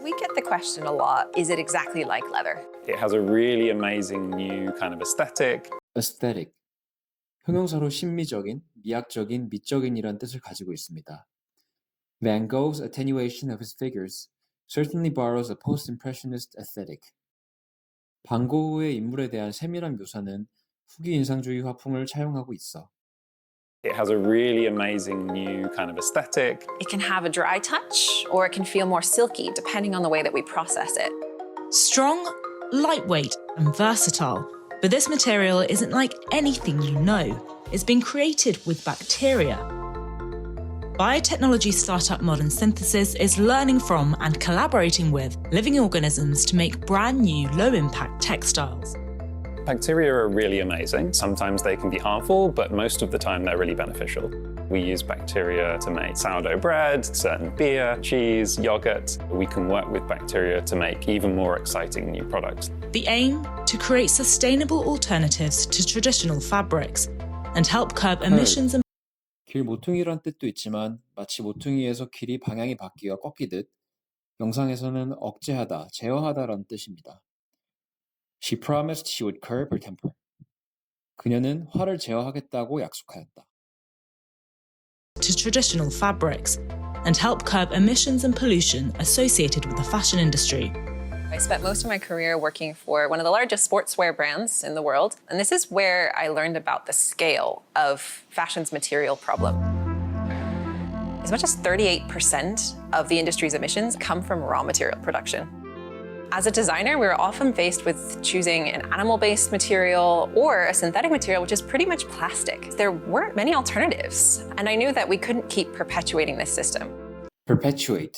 We get the question a lot, is it exactly like leather? It has a really amazing new kind of aesthetic. aesthetic. 형용사로 심미적인, 미학적인, 미적인이란 뜻을 가지고 있습니다. Van Gogh's attenuation of his figures certainly borrows a post-impressionist aesthetic. 반 고흐의 인물에 대한 세밀한 묘사는 후기 인상주의 화풍을 차용하고 있어. It has a really amazing new kind of aesthetic. It can have a dry touch, or it can feel more silky, depending on the way that we process it. Strong, lightweight, and versatile. But this material isn't like anything you know. It's been created with bacteria. Biotechnology startup Modern Synthesis is learning from and collaborating with living organisms to make brand new low-impact textiles. Bacteria are really amazing. Sometimes they can be harmful, but most of the time they're really beneficial. We use bacteria to make sourdough bread, certain beer, cheese, yogurt. We can work with bacteria to make even more exciting new products. The aim? To create sustainable alternatives to traditional fabrics and help curb emissions and 길모퉁이란 뜻도 있지만 마치 모퉁이에서 길이 방향이 바뀌어 꺾이듯 영상에서는 억제하다, 제어하다라는 뜻입니다. She promised she would curb her temper. 그녀는 화를 제어하겠다고 약속하였다. to traditional fabrics and help curb emissions and pollution associated with the fashion industry. I spent most of my career working for one of the largest sportswear brands in the world, and this is where I learned about the scale of fashion's material problem. As much as 38% of the industry's emissions come from raw material production. As a designer, we were often faced with choosing an animal-based material or a synthetic material, which is pretty much plastic. There weren't many alternatives, and I knew that we couldn't keep perpetuating this system. Perpetuate.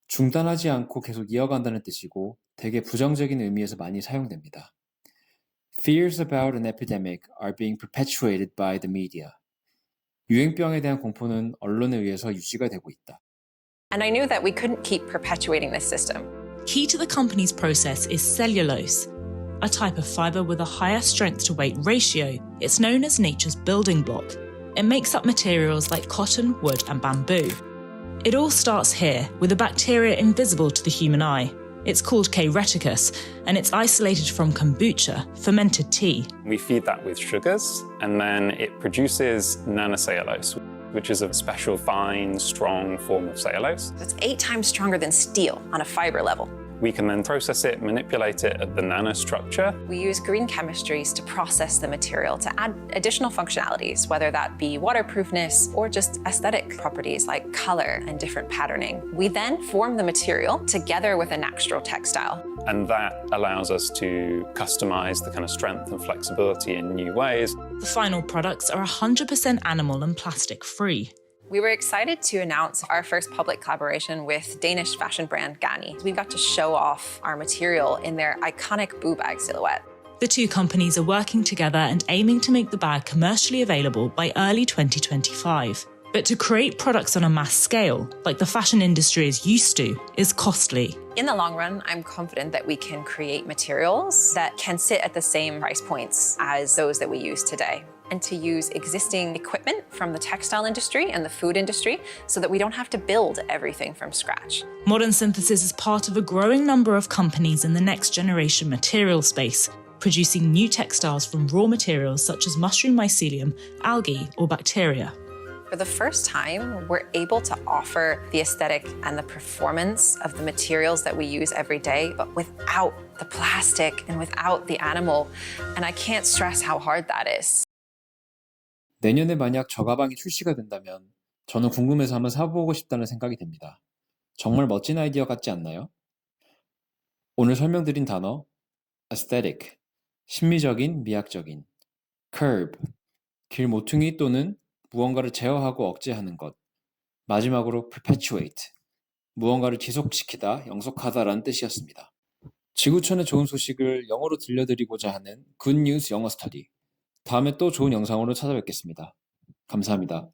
중단하지 않고 계속 이어간다는 뜻이고 되게 부정적인 의미에서 많이 사용됩니다. Fears about an epidemic are being perpetuated by the media. 유행병에 대한 공포는 언론에 의해서 유지가 되고 있다. And I knew that we couldn't keep perpetuating this system. Key to the company's process is cellulose, a type of fiber with a higher strength to weight ratio. It's known as nature's building block. It makes up materials like cotton, wood, and bamboo. It all starts here, with a bacteria invisible to the human eye. It's called K. reticus, and it's isolated from kombucha, fermented tea. We feed that with sugars, and then it produces nanocellulose, which is a special fine, strong form of cellulose. It's 8 times stronger than steel on a fiber level. We can then process it, manipulate it at the nanostructure. We use green chemistries to process the material to add additional functionalities, whether that be waterproofness or just aesthetic properties like color and different patterning. We then form the material together with a natural textile. And that allows us to customize the kind of strength and flexibility in new ways. The final products are 100% animal and plastic free. We were excited to announce our first public collaboration with Danish fashion brand Ganni. We got to show off our material in their iconic boo bag silhouette. The two companies are working together and aiming to make the bag commercially available by early 2025. But to create products on a mass scale, like the fashion industry is used to, is costly. In the long run, I'm confident that we can create materials that can sit at the same price points as those that we use today, and to use existing equipment from the textile industry and the food industry so that we don't have to build everything from scratch. Modern Synthesis is part of a growing number of companies in the next generation material space, producing new textiles from raw materials such as mushroom mycelium, algae, or bacteria. For the first time, we're able to offer the aesthetic and the performance of the materials that we use every day, but without the plastic and without the animal. And I can't stress how hard that is. 내년에 만약 저 가방이 출시가 된다면 저는 궁금해서 한번 사보고 싶다는 생각이 듭니다. 정말 멋진 아이디어 같지 않나요? 오늘 설명드린 단어 aesthetic, 심미적인, 미학적인, curb, 길모퉁이 또는 무언가를 제어하고 억제하는 것, 마지막으로 perpetuate, 무언가를 지속시키다, 영속하다라는 뜻이었습니다. 지구촌의 좋은 소식을 영어로 들려드리고자 하는 굿뉴스 영어 스터디. 다음에 또 좋은 영상으로 찾아뵙겠습니다. 감사합니다.